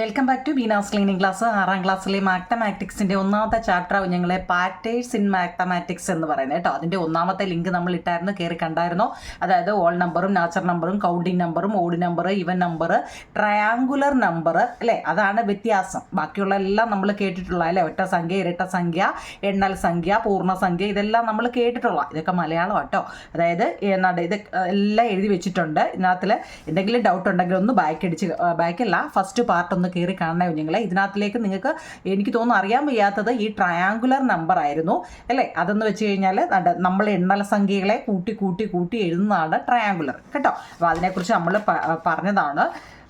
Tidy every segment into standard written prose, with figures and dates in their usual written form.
Welcome back to Beena's cleaning class. 6ാം ക്ലാസ്സിലെ മാത്തമാറ്റിക്സിൻ്റെ ഒന്നാമത്തെ ചാപ്റ്ററാവും ഞങ്ങളെ പാറ്റേഴ്സ് ഇൻ മാത്തമാറ്റിക്സ് എന്ന് പറയുന്നത് കേട്ടോ. അതിൻ്റെ ഒന്നാമത്തെ ലിങ്ക് നമ്മൾ ഇട്ടായിരുന്നു, കയറി കണ്ടായിരുന്നോ? അതായത് ഓൾ നമ്പറും നാച്ചുറൽ നമ്പറും കൗണ്ടിങ് നമ്പറും odd number even number triangular number അല്ലേ, അതാണ് വ്യത്യാസം. ബാക്കിയുള്ള എല്ലാം നമ്മൾ കേട്ടിട്ടുള്ള അല്ലേ, ഒറ്റ സംഖ്യ, ഇരട്ട സംഖ്യ, എണ്ണൽ സംഖ്യ, പൂർണ്ണസംഖ്യ, ഇതെല്ലാം നമ്മൾ കേട്ടിട്ടുള്ള, ഇതൊക്കെ മലയാളം കേട്ടോ. അതായത് ഇത് എല്ലാം എഴുതി വെച്ചിട്ടുണ്ട്. ഇതിനകത്തിൽ എന്തെങ്കിലും ഡൗട്ട് ഉണ്ടെങ്കിൽ ഒന്ന് ബാക്കല്ല ഫസ്റ്റ് പാർട്ട് ഒന്ന് കയറി കാണണേ കുഞ്ഞുങ്ങളെ. ഇതിനകത്തിലേക്ക് നിങ്ങൾക്ക് എനിക്ക് തോന്നുന്നു അറിയാൻ വയ്യാത്തത് ഈ ട്രയാങ്കുലർ നമ്പർ ആയിരുന്നു അല്ലേ. അതെന്ന് വെച്ച് കഴിഞ്ഞാൽ നമ്മൾ എണ്ണൽ സംഖ്യകളെ കൂട്ടി എഴുതുന്നതാണ് ട്രയാങ്കുലർ കേട്ടോ. അപ്പോൾ അതിനെക്കുറിച്ച് നമ്മൾ പറഞ്ഞതാണ്.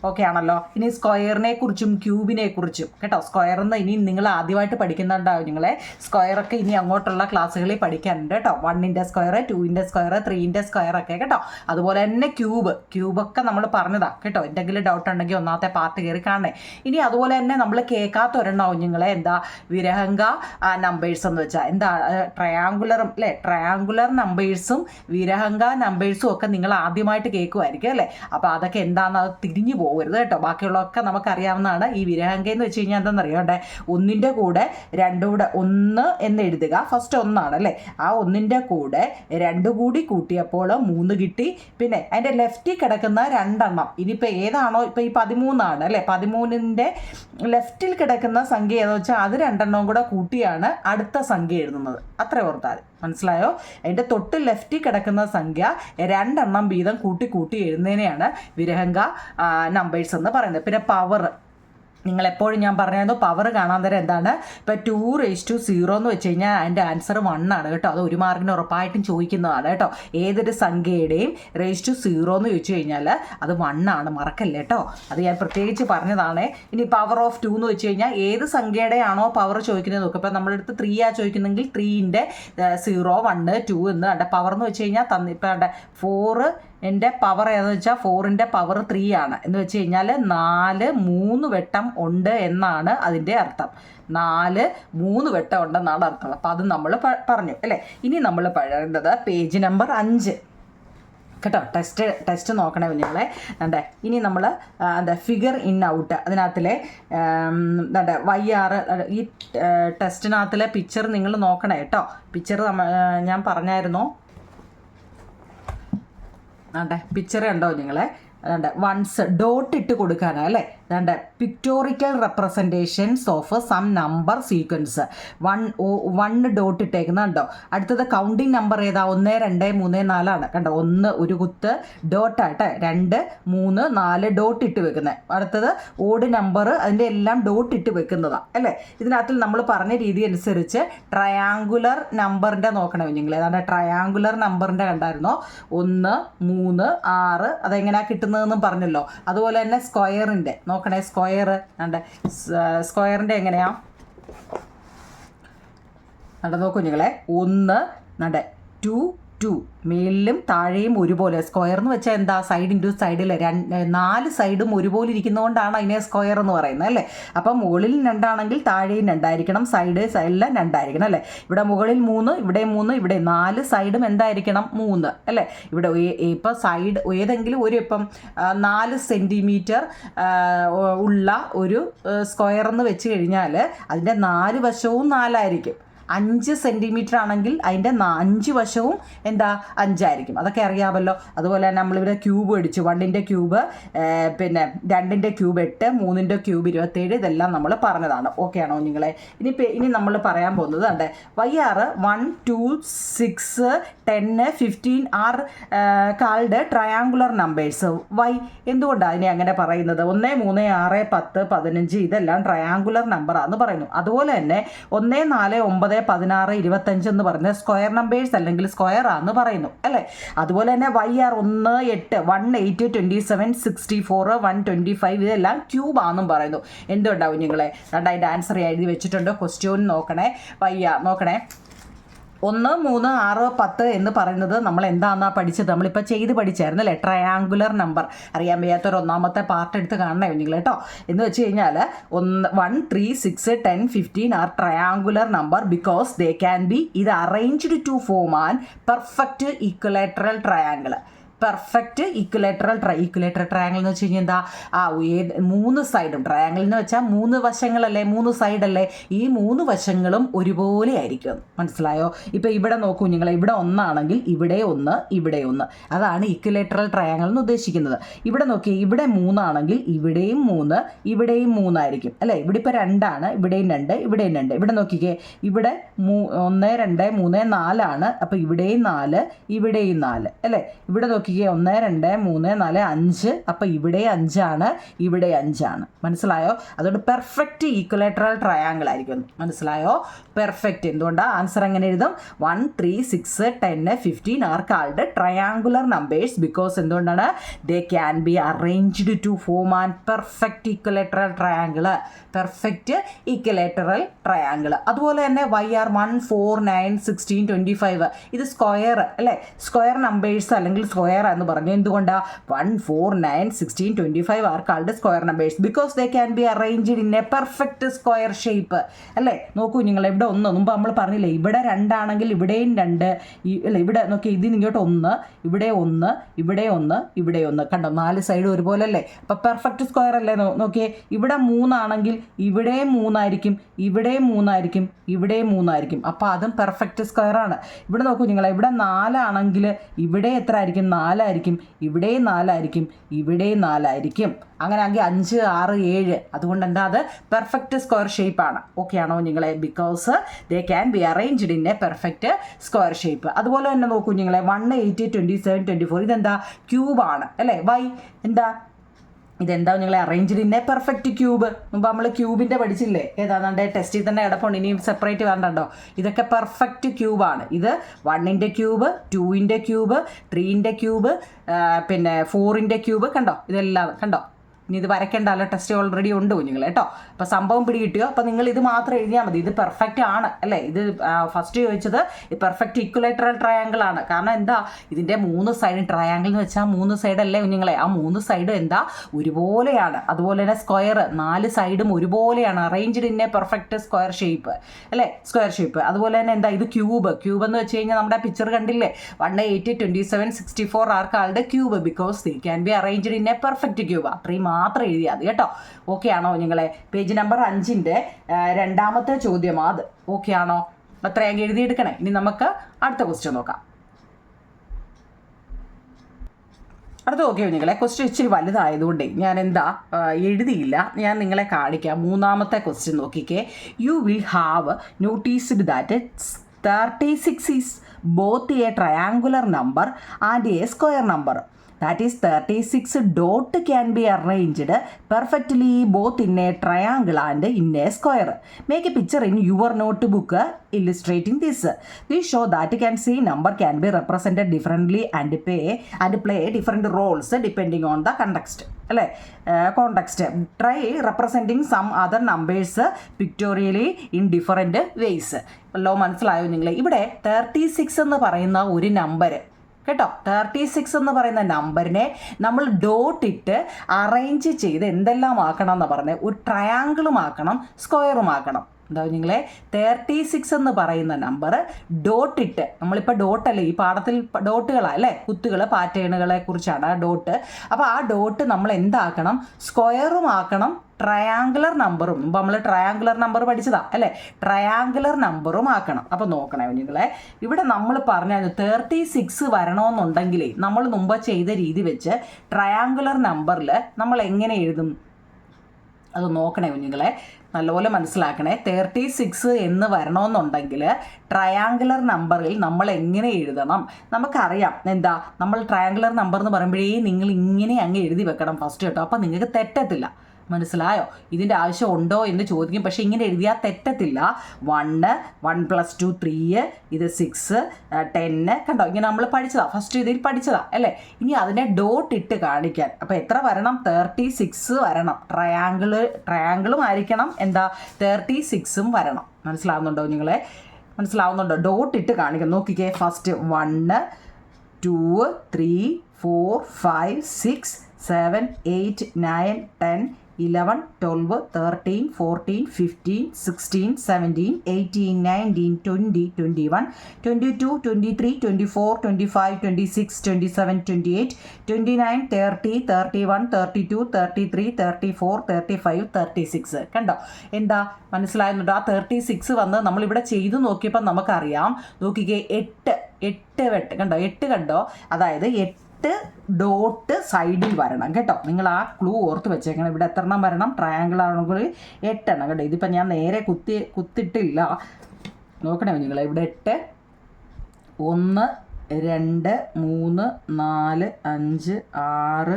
ഓക്കെ ആണല്ലോ. ഇനി സ്ക്വയറിനെ കുറിച്ചും ക്യൂബിനെ കുറിച്ചും കേട്ടോ. സ്ക്വയറെന്ന് ഇനി നിങ്ങൾ ആദ്യമായിട്ട് പഠിക്കുന്നുണ്ടാവും നിങ്ങളെ. സ്ക്വയറൊക്കെ ഇനി അങ്ങോട്ടുള്ള ക്ലാസ്സുകളിൽ പഠിക്കാനുണ്ട് കേട്ടോ. 1ന്റെ സ്ക്വയർ, 2ന്റെ സ്ക്വയർ, 3ന്റെ സ്ക്വയറൊക്കെ കേട്ടോ. അതുപോലെ തന്നെ ക്യൂബൊക്കെ നമ്മൾ പറഞ്ഞതാണ് കേട്ടോ. എന്തെങ്കിലും ഡൗട്ട് ഉണ്ടെങ്കിൽ ഒന്നാമത്തെ പാർട്ട് കയറി കാണണേ. ഇനി അതുപോലെ തന്നെ നമ്മൾ കേൾക്കാത്ത ഒരെണ്ണാവും നിങ്ങളെ, എന്താ വിരഹങ്ക നമ്പേഴ്സ് എന്ന് വെച്ചാൽ എന്താ ട്രയാങ്കുലറും അല്ലേ. ട്രയാങ്കുലർ നമ്പേഴ്സും വിരഹങ്ക നമ്പേഴ്സും ഒക്കെ നിങ്ങൾ ആദ്യമായിട്ട് കേൾക്കുമായിരിക്കും അല്ലേ. അപ്പോൾ അതൊക്കെ എന്താണെന്ന് അത് തിരിഞ്ഞു പോകരുത് കേട്ടോ. ബാക്കിയുള്ളതൊക്കെ നമുക്കറിയാവുന്നതാണ്. ഈ വിരഹങ്ക എന്ന് വെച്ച് കഴിഞ്ഞാൽ എന്താണെന്നറിയണ്ടേ, ഒന്നിൻ്റെ കൂടെ രണ്ടും കൂടെ 1 എന്ന് എഴുതുക. ഫസ്റ്റ് 1 അല്ലേ. ആ 1ന്റെ കൂടെ 2 കൂടി കൂട്ടിയപ്പോൾ 3 കിട്ടി. പിന്നെ അതിൻ്റെ ലെഫ്റ്റിൽ കിടക്കുന്ന 2 എണ്ണം, ഇനിയിപ്പോൾ ഏതാണോ, ഇപ്പോൾ ഈ 13 അല്ലേ, 13ന്റെ ലെഫ്റ്റിൽ കിടക്കുന്ന സംഖ്യ ഏതെന്ന് വെച്ചാൽ അത് 2 എണ്ണവും കൂടെ കൂട്ടിയാണ് അടുത്ത സംഖ്യ എഴുതുന്നത്. അത്ര ഓർത്താൽ മനസ്സിലായോ? അതിൻ്റെ തൊട്ട് ലെഫ്റ്റിൽ കിടക്കുന്ന സംഖ്യ 2 എണ്ണം വീതം കൂട്ടി എഴുതുന്നതിനെയാണ് വിരഹങ്ക നമ്പേഴ്സ് എന്ന് പറയുന്നത്. പിന്നെ പവർ, നിങ്ങളെപ്പോഴും ഞാൻ പറഞ്ഞായിരുന്നു പവർ കാണാൻ തരം എന്താണ്. ഇപ്പോൾ 2⁻0 എന്ന് വെച്ച് കഴിഞ്ഞാൽ അതിൻ്റെ ആൻസർ 1 ആണ് കേട്ടോ. അത് 1 മാർക്കിന് ഉറപ്പായിട്ടും ചോദിക്കുന്നതാണ് കേട്ടോ. ഏതൊരു സംഖ്യയുടെയും (0) എന്ന് ചോദിച്ചു കഴിഞ്ഞാൽ അത് 1 ആണ്, മറക്കല്ലേ കേട്ടോ. അത് ഞാൻ പ്രത്യേകിച്ച് പറഞ്ഞതാണ്. ഇനി പവർ ഓഫ് 2 എന്ന് വെച്ച് കഴിഞ്ഞാൽ ഏത് സംഖ്യയുടെ ആണോ പവർ ചോദിക്കുന്നത് നോക്കുക. ഇപ്പോൾ നമ്മുടെ അടുത്ത് 3 ചോദിക്കുന്നെങ്കിൽ 3ന്റെ 0, 1, 2 എന്ന് കണ്ട പവർ എന്ന് വെച്ച് കഴിഞ്ഞാൽ ഇപ്പോൾ 4ന്റെ പവർ ഏതെന്ന് വെച്ചാൽ 4ന്റെ പവർ 3 ആണ് എന്ന് വെച്ച് കഴിഞ്ഞാൽ 4 3 വട്ടം ഉണ്ട് എന്നാണ് അതിൻ്റെ അർത്ഥം. 4 3 വട്ടം ഉണ്ടെന്നാണ് അർത്ഥം. അപ്പോൾ അത് നമ്മൾ പറഞ്ഞു അല്ലേ. ഇനി നമ്മൾ പറയുന്നത് പേജ് നമ്പർ 5 കേട്ടോ. ടെസ്റ്റ് നോക്കണേ കുഞ്ഞുങ്ങളെ. ഇനി നമ്മൾ ഫിഗർ ഇൻ ഔട്ട്, അതിനകത്തിലെ YR ഈ ടെസ്റ്റിനകത്തിലെ പിക്ചർ നിങ്ങൾ നോക്കണേ കേട്ടോ. പിക്ചർ ഞാൻ പറഞ്ഞായിരുന്നോ? പിക്ചർ ഉണ്ടോ നിങ്ങളെ? വൺസ് ഡോട്ട് ഇട്ട് കൊടുക്കാനാണ് അല്ലേ. Pictorial representations of some number sequence. 1 dot ഇട്ടേക്കുന്നുണ്ടോ. അടുത്തത് കൗണ്ടിങ് നമ്പർ ഏതാ? 1 2 3 4 ആണ് കണ്ടോ. 1 ഒരു കുത്ത് ഡോട്ടാട്ടെ, 2 3 4 ഡോട്ട് ഇട്ട് വെക്കുന്നത്. അടുത്തത് ഓഡ് നമ്പർ, അതിൻ്റെ എല്ലാം ഡോട്ട് ഇട്ട് വെക്കുന്നതാണ് അല്ലേ. ഇതിനകത്തിൽ നമ്മൾ പറഞ്ഞ രീതി അനുസരിച്ച് ട്രയാങ്കുലർ നമ്പറിൻ്റെ നോക്കണം നിങ്ങൾ. ഏതാണ്ട് ട്രയാങ്കുലർ നമ്പറിൻ്റെ കണ്ടായിരുന്നോ? 1 3 6 അതെങ്ങനെയാണ് കിട്ടുന്നതെന്നും പറഞ്ഞല്ലോ. അതുപോലെ തന്നെ സ്ക്വയറിൻ്റെ നോക്കണേ. സ്ക്വയറിൻ്റെ എങ്ങനെയാ നോക്കൂ കുഞ്ഞുങ്ങളെ. 1 2 2 മേലിലും താഴെയും ഒരുപോലെ. സ്ക്വയർ എന്ന് വെച്ചാൽ എന്താ? സൈഡ് ഇൻറ്റു സൈഡിൽ 4 സൈഡും ഒരുപോലെ ഇരിക്കുന്നതുകൊണ്ടാണ് അതിനെ സ്ക്വയർ എന്ന് പറയുന്നത് അല്ലേ. അപ്പം മുകളിൽ 2 ആണെങ്കിൽ താഴെയും 2 ആയിരിക്കണം, സൈഡ് എല്ലാം 2 ആയിരിക്കണം അല്ലേ. ഇവിടെ മുകളിൽ 3, ഇവിടെ 3, ഇവിടെ 4 സൈഡും എന്തായിരിക്കണം? 3 അല്ലേ. ഇവിടെ ഇപ്പം സൈഡ് ഏതെങ്കിലും ഒരു ഇപ്പം 4 സെൻറ്റിമീറ്റർ ഉള്ള ഒരു സ്ക്വയർ എന്ന് വെച്ച് കഴിഞ്ഞാൽ അതിൻ്റെ 4 വശവും 4 ആയിരിക്കും. 5 സെൻറ്റിമീറ്റർ ആണെങ്കിൽ അതിൻ്റെ 5 വശവും എന്താ? 5 ആയിരിക്കും. അതൊക്കെ അറിയാമല്ലോ. അതുപോലെ തന്നെ നമ്മളിവിടെ ക്യൂബ് അടിച്ചു. 1ന്റെ ക്യൂബ്, പിന്നെ 2ന്റെ ക്യൂബ് 8, 3ന്റെ ക്യൂബ് 27, ഇതെല്ലാം നമ്മൾ പറഞ്ഞതാണ്. ഓക്കെ ആണോ നിങ്ങളെ? ഇനി നമ്മൾ പറയാൻ പോകുന്നത് YR 1 2 6 10 15 are called triangular numbers. Why എന്തുകൊണ്ടാണ് അതിനെ അങ്ങനെ പറയുന്നത്? 1 3 6 10 15 ഇതെല്ലാം ട്രയാങ്കുലർ നമ്പറാന്ന് പറയുന്നു. അതുപോലെ തന്നെ 1 4 9 16 25 എന്ന് പറയുന്നത് സ്ക്വയർ നമ്പേഴ്സ് അല്ലെങ്കിൽ സ്ക്വയർ ആണെന്ന് പറയുന്നു അല്ലേ. അതുപോലെ തന്നെ YR 1 8 1 8 27 64 125 ഇതെല്ലാം ക്യൂബ് ആണെന്നും പറയുന്നു. എന്തുകൊണ്ടാവും നിങ്ങളെ? അതിൻ്റെ ആൻസർ എഴുതി വെച്ചിട്ടുണ്ട്. ക്വസ്റ്റ്യൻ നോക്കണേ. YR നോക്കണേ. 1 3 6 10 എന്ന് പറയുന്നത് നമ്മൾ എന്താണെന്നാണ് പഠിച്ചത്? നമ്മളിപ്പോൾ പഠിച്ചായിരുന്നു അല്ലേ. ട്രയാങ്കുലർ നമ്പർ അറിയാൻ വയ്യാത്തൊരു ഒന്നാമത്തെ പാർട്ട് എടുത്ത് കാണണേ നിങ്ങൾ കേട്ടോ. എന്ന് വെച്ച് കഴിഞ്ഞാൽ 1 3 6 10 15 are triangular number because they can be ഇത് arranged to form an perfect equilateral triangle. Perfect equilateral triangle എന്ന് വെച്ച് കഴിഞ്ഞാൽ എന്താ, മൂന്ന് സൈഡും ട്രയാങ്കിൾ എന്ന് വെച്ചാൽ 3 വശങ്ങളല്ലേ, 3 സൈഡല്ലേ, ഈ 3 വശങ്ങളും ഒരുപോലെ ആയിരിക്കും. മനസ്സിലായോ? ഇപ്പോൾ ഇവിടെ നോക്കൂ നിങ്ങൾ, ഇവിടെ ഒന്നാണെങ്കിൽ ഇവിടെ ഒന്ന്, ഇവിടെ ഒന്ന്, അതാണ് ഈക്വലേറ്ററൽ ട്രയാങ്കിൾ എന്ന് ഉദ്ദേശിക്കുന്നത്. ഇവിടെ നോക്കി, ഇവിടെ 3 ആണെങ്കിൽ ഇവിടെയും 3, ഇവിടെയും 3 ആയിരിക്കും അല്ലേ. ഇവിടെ ഇപ്പോൾ 2 ആണ്, ഇവിടെയും 2, ഇവിടെയും 2. ഇവിടെ നോക്കിക്കേ, ഇവിടെ 1 2 3 4 ആണ്, അപ്പോൾ ഇവിടെയും 4, ഇവിടെയും 4 അല്ലേ. ഇവിടെ നോക്കിക്കേ, 1 2 3 4 5, അപ്പോൾ ഇവിടെ 5 ആണ്, ഇവിടെ 5 ആണ്. മനസ്സിലായോ? അതുകൊണ്ട് പെർഫെക്റ്റ് ഈക്വലേറ്ററൽ ട്രയാങ്കിൾ ആയിരിക്കും. മനസ്സിലായോ? പെർഫെക്റ്റ്. എന്തുകൊണ്ടാണ്? ആൻസർ എങ്ങനെ എഴുതും? 1 3 6 10 15 are called triangular numbers because എന്തുകൊണ്ടാണ്? They can be arranged to form an perfect equilateral triangle. Perfect equilateral triangle. അതുപോലെ തന്നെ YR 1 4 9 16 25 ഇത് സ്ക്വയർ അല്ലേ, സ്ക്വയർ നമ്പേഴ്സ് അല്ലെങ്കിൽ സ്ക്വയർ എന്ന് പറഞ്ഞു. എന്തുകൊണ്ടാണ്? 1 4 9 16 25 are called square numbers because they can be arranged in A perfect square shape അല്ലേ. നോക്കൂ നിങ്ങൾ, ഇവിടെ 1 മുമ്പ് നമ്മൾ പറഞ്ഞില്ലേ, ഇവിടെ 2 ആണെങ്കിൽ ഇവിടെയും 2 അല്ലേ. ഇവിടെ നോക്കി, ഇതിന് ഇങ്ങോട്ട് 1, ഇവിടെ 1, ഇവിടെ 1, ഇവിടെ 1, കണ്ടോ, 4 സൈഡ് ഒരുപോലെ അല്ലേ. അപ്പോൾ പെർഫെക്റ്റ് സ്ക്വയർ അല്ലേ. നോക്കിയേ, ഇവിടെ 3 ആണെങ്കിൽ ഇവിടെയും 3 ആയിരിക്കും, ഇവിടെയും 3 ആയിരിക്കും, ഇവിടെയും 3 ആയിരിക്കും, അപ്പോൾ അതും പെർഫെക്റ്റ് സ്ക്വയർ ആണ്. ഇവിടെ നോക്കൂ നിങ്ങൾ, ഇവിടെ 4 ആണെങ്കിൽ ഇവിടെ എത്ര ആയിരിക്കും? 4 ആയിരിക്കും, ഇവിടെയും 4 ആയിരിക്കും, ഇവിടെയും 4 ആയിരിക്കും. അങ്ങനെ ആണെങ്കിൽ 5 6 7. അതുകൊണ്ട് എന്താ, അത് പെർഫെക്റ്റ് സ്ക്വയർ ഷേപ്പ് ആണ്. ഓക്കെ ആണോ നിങ്ങളെ? Because they can be arranged in A perfect square shape. അതുപോലെ തന്നെ നോക്കൂ നിങ്ങളെ, 1 8 27 24 ഇതെന്താ? ക്യൂബാണ് അല്ലേ. വൈ എന്താ? ഇതെന്താ നിങ്ങളെ? Arranged in A perfect cube. മുമ്പ് നമ്മൾ ക്യൂബിൻ്റെ പഠിച്ചില്ലേ, ഏതാണ്ട് ടെസ്റ്റിൽ തന്നെ കിടപ്പുണ്ട്, ഇനിയും സെപ്പറേറ്റ് വേണ്ടോ. ഇതൊക്കെ പെർഫെക്റ്റ് ക്യൂബാണ്. ഇത് 1ൻ്റെ ക്യൂബ്, 2ൻ്റെ ക്യൂബ്, 3ൻ്റെ ക്യൂബ്, പിന്നെ 4ൻ്റെ ക്യൂബ്, കണ്ടോ, ഇതെല്ലാം കണ്ടോ. ഇനി ഇത് വരയ്ക്കേണ്ടല്ലോ, ടെസ്റ്റ് ഓൾറെഡി ഉണ്ട് കുഞ്ഞുങ്ങൾ കേട്ടോ. അപ്പോൾ സംഭവം പിടികിട്ടിയോ? അപ്പോൾ നിങ്ങൾ ഇത് മാത്രം എഴുതിയാൽ മതി. ഇത് പെർഫെക്റ്റ് ആണ് അല്ലേ. ഇത് ഫസ്റ്റ് ചോദിച്ചത് പെർഫെക്റ്റ് ഈക്വലേറ്ററൽ ട്രയാങ്കിൾ ആണ്. കാരണം എന്താ, ഇതിൻ്റെ 3 സൈഡ് ട്രയാങ്കിൾ എന്ന് വെച്ചാൽ 3 സൈഡല്ലേ കുഞ്ഞുങ്ങളെ, ആ 3 സൈഡും എന്താ ഒരുപോലെയാണ്. അതുപോലെ തന്നെ സ്ക്വയർ 4 സൈഡും ഒരുപോലെയാണ്, arranged in A perfect square shape അല്ലേ, സ്ക്വയർ ഷേപ്പ്. അതുപോലെ തന്നെ എന്താ, ഇത് ക്യൂബ് എന്ന് വെച്ച് കഴിഞ്ഞാൽ നമ്മുടെ പിക്ചർ കണ്ടില്ലേ, 1 8 27 64 are called cube because they can be arranged in A perfect cube. അത്രയും മാത്രം എഴുതിയാൽ മതി കേട്ടോ. ഓക്കെ ആണോ നിങ്ങളെ? പേജ് നമ്പർ 5ൻ്റെ 2ാമത്തെ ചോദ്യമാണ് അത്. ഓക്കെ ആണോ? അത്രയും എഴുതിയെടുക്കണേ. ഇനി നമുക്ക് അടുത്ത ക്വസ്റ്റ്യൻ നോക്കാം. അടുത്ത നോക്കിയോ നിങ്ങളെ, ക്വസ്റ്റ്യൻ ഇച്ചിരി വലുതായതുകൊണ്ടേ ഞാൻ എന്താ എഴുതിയില്ല, ഞാൻ നിങ്ങളെ കാണിക്കാം. 3ാമത്തെ ക്വസ്റ്റ്യൻ നോക്കിക്കേ. You will have noticed that 36 is both A triangular number and A square number. That is 36 dot can be arranged perfectly both in a triangle and in a square. Make a picture in your notebook illustrating this. This show that can see number can be represented differently and play different roles depending on the context. അല്ലേ, context. Try representing some other numbers pictorially in different ways. വല്ലോ മനസ്സിലായോ നിങ്ങൾ? ഇവിടെ 36 എന്ന് പറയുന്ന ഒരു number കേട്ടോ, 36 എന്ന് പറയുന്ന നമ്പറിനെ നമ്മൾ ഡോട്ട് ഇട്ട് അറേഞ്ച് ചെയ്ത് എന്തെല്ലാം ആക്കണം എന്ന് പറഞ്ഞാൽ ഒരു ട്രയാങ്കിളും ആക്കണം, സ്ക്വയറും ആക്കണം. എന്താ നിങ്ങളെ, 36 എന്ന് പറയുന്ന നമ്പർ ഡോട്ടിട്ട്, നമ്മളിപ്പോൾ ഡോട്ടല്ലേ ഈ പാഠത്തിൽ ഡോട്ടുകളാണ് അല്ലേ, കുത്തുകൾ പാറ്റേണുകളെ കുറിച്ചാണ് ആ ഡോട്ട്. അപ്പോൾ ആ ഡോട്ട് നമ്മൾ എന്താക്കണം, സ്ക്വയറും ആക്കണം, ട്രയാങ്കുലർ നമ്പറും, മുമ്പ് നമ്മൾ ട്രയാങ്കുലർ നമ്പർ പഠിച്ചതാ അല്ലേ, ട്രയാങ്കുലർ നമ്പറും ആക്കണം. അപ്പോൾ നോക്കണേ നിങ്ങളെ, ഇവിടെ നമ്മൾ പറഞ്ഞാൽ 36 വരണമെന്നുണ്ടെങ്കിലേ നമ്മൾ മുമ്പ് ചെയ്ത രീതി വെച്ച് ട്രയാങ്കുലർ നമ്പറിൽ നമ്മൾ എങ്ങനെ എഴുതും അത് നോക്കണേ കുഞ്ഞുങ്ങളെ, നല്ലപോലെ മനസ്സിലാക്കണേ. 36 എന്ന് വരണമെന്നുണ്ടെങ്കിൽ ട്രയാങ്കുലർ നമ്പറിൽ നമ്മൾ എങ്ങനെ എഴുതണം നമുക്കറിയാം. എന്താ, നമ്മൾ ട്രയാങ്കുലർ നമ്പർ എന്ന് പറയുമ്പോഴേ നിങ്ങൾ ഇങ്ങനെ അങ്ങ് എഴുതി വെക്കണം ഫസ്റ്റ് കേട്ടോ, അപ്പോൾ നിങ്ങൾക്ക് തെറ്റത്തില്ല. മനസ്സിലായോ? ഇതിൻ്റെ ആവശ്യം ഉണ്ടോ എന്ന് ചോദിക്കും, പക്ഷേ ഇങ്ങനെ എഴുതിയാൽ തെറ്റത്തില്ല. 1 1 + 2 3, ഇത് 6 10, കണ്ടോ, ഇങ്ങനെ നമ്മൾ പഠിച്ചതാ, ഫസ്റ്റ് ഇതിൽ പഠിച്ചതാ അല്ലേ. ഇനി അതിനെ ഡോട്ട് ഇട്ട് കാണിക്കാൻ, അപ്പോൾ എത്ര വരണം, 36 വരണം. ട്രയാങ്കിളും ആയിരിക്കണം, എന്താ 36ഉം വരണം. മനസ്സിലാവുന്നുണ്ടോ നിങ്ങളെ? മനസ്സിലാവുന്നുണ്ടോ? ഡോട്ട് ഇട്ട് കാണിക്കാം. നോക്കിക്കേ, ഫസ്റ്റ് 1 2 3 4 5 6 7 8 9 10 11, 12, 13, 14, 15, 16, 17, 18, 19, 20, 21, 22, 23, 24, 25, 26, 27, 28, 29, 30, 31, 32, 33, 34, 35, 36. കണ്ടോ? എന്താ മനസ്സിലാകുന്നുണ്ടോ? ആ 36 വന്ന് നമ്മളിവിടെ ചെയ്തു നോക്കിയപ്പോൾ നമുക്കറിയാം. നോക്കിക്കേ, 8 വെട്ട് കണ്ടോ? 8 കണ്ടോ? അതായത് 8 ഡോട്ട് സൈഡിൽ വരണം കേട്ടോ. നിങ്ങൾ ആ ക്ലൂ ഓർത്ത് വെച്ചേക്കണം. ഇവിടെ എത്ര എണ്ണം വരണം? ട്രയാങ്കിൾ ആണെങ്കിൽ 8 എണ്ണം കേട്ടോ. ഇതിപ്പോൾ ഞാൻ നേരെ കുത്തിട്ടില്ല, നോക്കണേ നിങ്ങൾ. ഇവിടെ 8, 1, 2, 3, 4, 5, 6,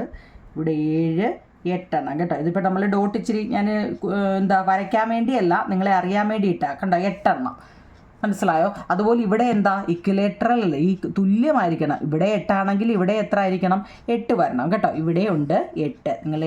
ഇവിടെ 7, 8 എണ്ണം കേട്ടോ. ഇതിപ്പോൾ നമ്മൾ ഡോട്ട് ഇച്ചിരി ഞാൻ വരയ്ക്കാൻ വേണ്ടിയല്ല, നിങ്ങളെ അറിയാൻ വേണ്ടിയിട്ടാണ്. കണ്ടോ? 8 എണ്ണം. മനസ്സിലായോ? അതുപോലെ ഇവിടെ എന്താ? ഇക്വലേറ്ററൽ അല്ലേ, ഈ തുല്യമായിരിക്കണം. ഇവിടെ 8 ആണെങ്കിൽ ഇവിടെ എത്ര ആയിരിക്കണം? 8 വരണം കേട്ടോ. ഇവിടെ ഉണ്ട് 8. നിങ്ങൾ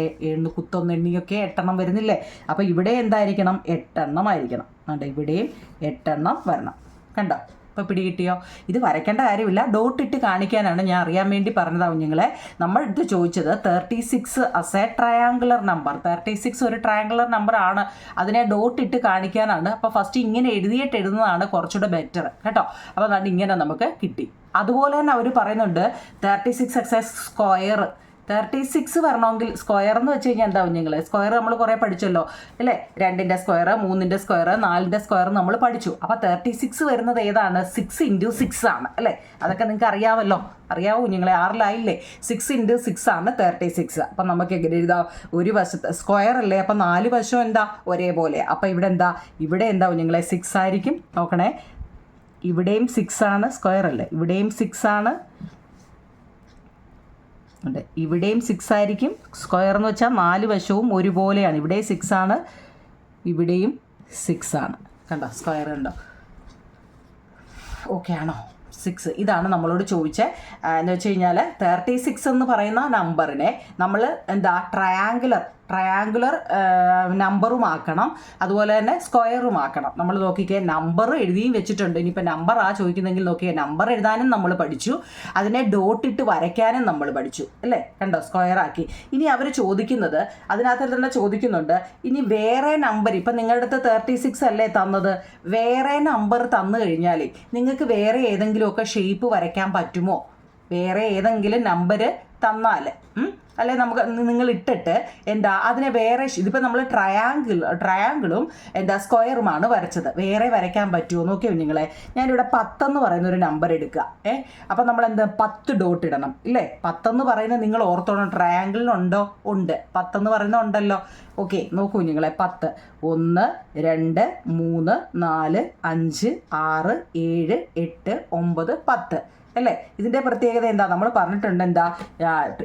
കുത്തൊന്ന് എണ്ണിയൊക്കെ 8 എണ്ണം വരുന്നില്ലേ? അപ്പോൾ ഇവിടെ എന്തായിരിക്കണം? 8 എണ്ണം ആയിരിക്കണം. കണ്ടോ? ഇവിടെയും 8 എണ്ണം വരണം. കണ്ടോ? ഇപ്പോൾ പിടികിട്ടിയോ? ഇത് വരയ്ക്കേണ്ട കാര്യമില്ല, ഡോട്ട് ഇട്ട് കാണിക്കാനാണ് ഞാൻ അറിയാൻ വേണ്ടി പറഞ്ഞതാണ് കുഞ്ഞുങ്ങളെ. നമ്മളടുത്ത് ചോദിച്ചത് 36 അസ് എ ട്രയാങ്കുലർ നമ്പർ. 36 ഒരു ട്രയാങ്കുലർ നമ്പർ ആണ്, അതിനെ ഡോട്ട് ഇട്ട് കാണിക്കാനാണ്. അപ്പോൾ ഫസ്റ്റ് ഇങ്ങനെ എഴുതുന്നതാണ് കുറച്ചുകൂടെ ബെറ്റർ കേട്ടോ. അപ്പോൾ അതുകൊണ്ട് ഇങ്ങനെ നമുക്ക് കിട്ടി. അതുപോലെ തന്നെ അവർ പറയുന്നുണ്ട് 36 എക്സ് എ സ്ക്വയർ. 36 വരണമെങ്കിൽ സ്ക്വയർ എന്ന് വെച്ച് കഴിഞ്ഞാൽ എന്താ കുഞ്ഞുങ്ങൾ? സ്ക്വയർ നമ്മൾ കുറേ പഠിച്ചല്ലോ അല്ലേ? 2ന്റെ സ്ക്വയർ, 3ന്റെ സ്ക്വയർ, 4ന്റെ സ്ക്വയർ നമ്മൾ പഠിച്ചു. അപ്പോൾ 36 വരുന്നത് ഏതാണ്? 6 × 6 ആണ് അല്ലേ? അതൊക്കെ നിങ്ങൾക്ക് അറിയാമല്ലോ. അറിയാവോ കുഞ്ഞുങ്ങളെ? 6-ലായില്ലേ? 6 × 6 ആണ് 36. അപ്പം നമുക്ക് എങ്ങനെ എഴുതാം? ഒരു വശത്ത് സ്ക്വയർ അല്ലേ, അപ്പം 4 വശം എന്താ? ഒരേപോലെ. അപ്പം ഇവിടെ എന്താ കുഞ്ഞുങ്ങളെ? 6 ആയിരിക്കും. നോക്കണേ, ഇവിടെയും 6 ആണ്, സ്ക്വയർ അല്ലേ? ഇവിടെയും 6 ആണ്, ഇവിടെയും 6 ആയിരിക്കും. സ്ക്വയർ എന്ന് വെച്ചാൽ 4 വശവും ഒരുപോലെയാണ്. ഇവിടെ 6 ആണ്, ഇവിടെയും 6 ആണ്. കണ്ടോ? സ്ക്വയർ കണ്ടോ? ഓക്കെ ആണോ? 6 ഇതാണ് നമ്മളോട് ചോദിച്ചത്. എന്ന് വെച്ച് കഴിഞ്ഞാൽ 36 എന്ന് പറയുന്ന നമ്പറിനെ നമ്മൾ ട്രയാങ്കുലർ നമ്പറും ആക്കണം, അതുപോലെ തന്നെ സ്ക്വയറും ആക്കണം. നമ്മൾ നോക്കിക്കേ, നമ്പർ എഴുതിയും വെച്ചിട്ടുണ്ട്. ഇനിയിപ്പോൾ നമ്പർ ചോദിക്കുന്നെങ്കിൽ നോക്കിയേ, നമ്പർ എഴുതാനും നമ്മൾ പഠിച്ചു, അതിനെ ഡോട്ടിട്ട് വരയ്ക്കാനും നമ്മൾ പഠിച്ചു അല്ലേ? കണ്ടോ? സ്ക്വയർ ആക്കി. ഇനി അവർ ചോദിക്കുന്നത്, അതിനകത്ത് തന്നെ ചോദിക്കുന്നുണ്ട്, ഇനി വേറെ നമ്പർ, ഇപ്പം നിങ്ങളുടെ അടുത്ത് 36 അല്ലേ തന്നത്, വേറെ നമ്പർ തന്നു കഴിഞ്ഞാൽ നിങ്ങൾക്ക് വേറെ ഏതെങ്കിലുമൊക്കെ ഷേപ്പ് വരയ്ക്കാൻ പറ്റുമോ? വേറെ ഏതെങ്കിലും നമ്പർ തന്നാൽ അല്ലെ നിങ്ങൾ ഇട്ടിട്ട് അതിനെ വേറെ, ഇതിപ്പോൾ നമ്മൾ ട്രയാങ്കിളും സ്ക്വയറുമാണ് വരച്ചത്, വേറെ വരയ്ക്കാൻ പറ്റുമോ നോക്കിയോ നിങ്ങളെ? ഞാനിവിടെ 10 എന്ന് പറയുന്ന ഒരു നമ്പർ എടുക്കുക. അപ്പം നമ്മൾ 10 ഡോട്ട് ഇടണം ഇല്ലേ? 10 എന്ന് പറയുന്നത് നിങ്ങൾ ഓർത്തോണം, ട്രയാങ്കിളിനുണ്ടോ? ഉണ്ട്. 10 എന്ന് പറയുന്നത് ഉണ്ടല്ലോ. ഓക്കെ, നോക്കൂ നിങ്ങളെ. 10, 1, 2, 3, 4, 5, 6, 7, 8, 9, 10 അല്ലേ? ഇതിൻ്റെ പ്രത്യേകത എന്താ? നമ്മൾ പറഞ്ഞിട്ടുണ്ട്